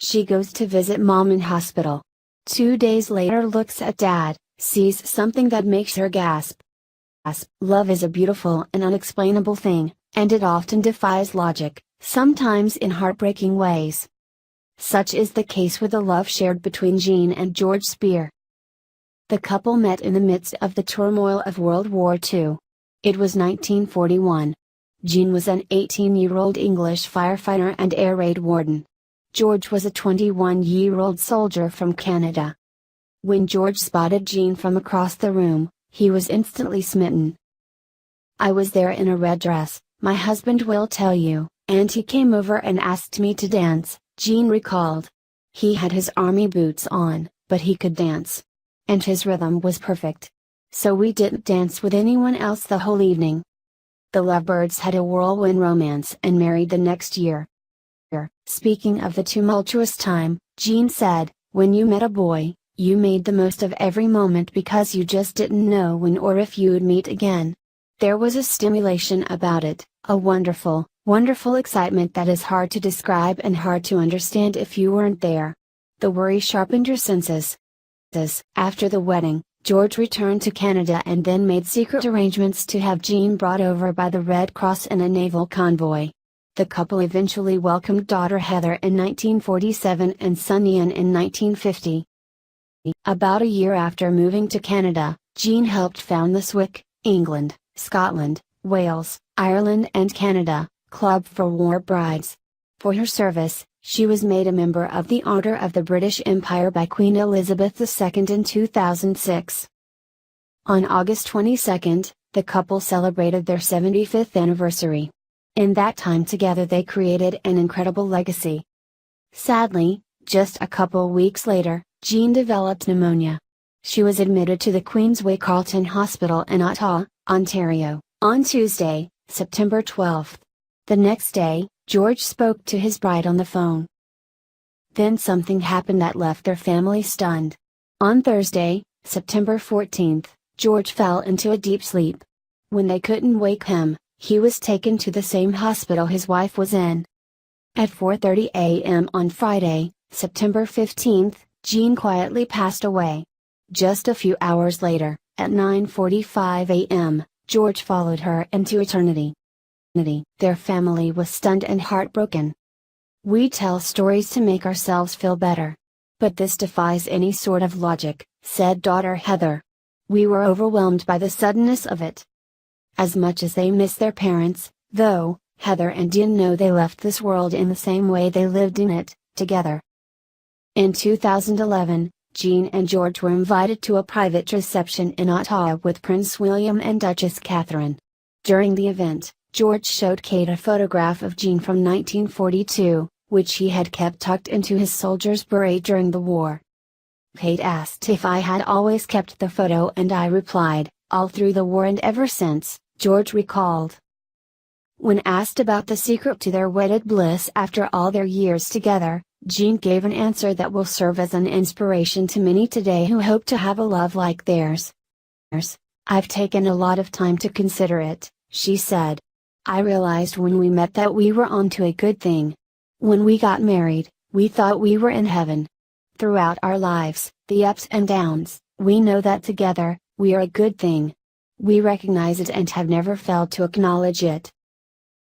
She goes to visit mom in hospital. 2 days later looks at dad, sees something that makes her gasp. Love is a beautiful and unexplainable thing, and it often defies logic, sometimes in heartbreaking ways. Such is the case with the love shared between Jean and George Spear. The couple met in the midst of the turmoil of World War II. It was 1941. Jean was an 18-year-old English firefighter and air raid warden. George was a 21-year-old soldier from Canada. When George spotted Jean from across the room, he was instantly smitten. "I was there in a red dress, my husband will tell you, and he came over and asked me to dance," Jean recalled. "He had his army boots on, but he could dance. And his rhythm was perfect. So we didn't dance with anyone else the whole evening." The lovebirds had a whirlwind romance and married the next year. Speaking of the tumultuous time, Jean said, "When you met a boy, you made the most of every moment because you just didn't know when or if you'd meet again. There was a stimulation about it, a wonderful, wonderful excitement that is hard to describe and hard to understand if you weren't there. The worry sharpened your senses." After the wedding, George returned to Canada and then made secret arrangements to have Jean brought over by the Red Cross in a naval convoy. The couple eventually welcomed daughter Heather in 1947 and son Ian in 1950. About a year after moving to Canada, Jean helped found the Swick, England, Scotland, Wales, Ireland and Canada, Club for War Brides. For her service, she was made a member of the Order of the British Empire by Queen Elizabeth II in 2006. On August 22, the couple celebrated their 75th anniversary. In that time together they created an incredible legacy. Sadly, just a couple weeks later, Jean developed pneumonia. She was admitted to the Queensway Carleton Hospital in Ottawa, Ontario, on Tuesday, September 12. The next day, George spoke to his bride on the phone. Then something happened that left their family stunned. On Thursday, September 14, George fell into a deep sleep. When they couldn't wake him, he was taken to the same hospital his wife was in. At 4:30 a.m. on Friday, September 15, Jean quietly passed away. Just a few hours later, at 9:45 a.m., George followed her into eternity. Their family was stunned and heartbroken. "We tell stories to make ourselves feel better. But this defies any sort of logic," said daughter Heather. "We were overwhelmed by the suddenness of it." As much as they miss their parents, though, Heather and Ian know they left this world in the same way they lived in it, together. In 2011, Jean and George were invited to a private reception in Ottawa with Prince William and Duchess Catherine. During the event, George showed Kate a photograph of Jean from 1942, which he had kept tucked into his soldier's beret during the war. Kate asked if I had always kept the photo and I replied, "All through the war and ever since," George recalled. When asked about the secret to their wedded bliss after all their years together, Jean gave an answer that will serve as an inspiration to many today who hope to have a love like theirs. "I've taken a lot of time to consider it," she said. "I realized when we met that we were on to a good thing. When we got married, we thought we were in heaven. Throughout our lives, the ups and downs, we know that together, we are a good thing. We recognize it and have never failed to acknowledge it."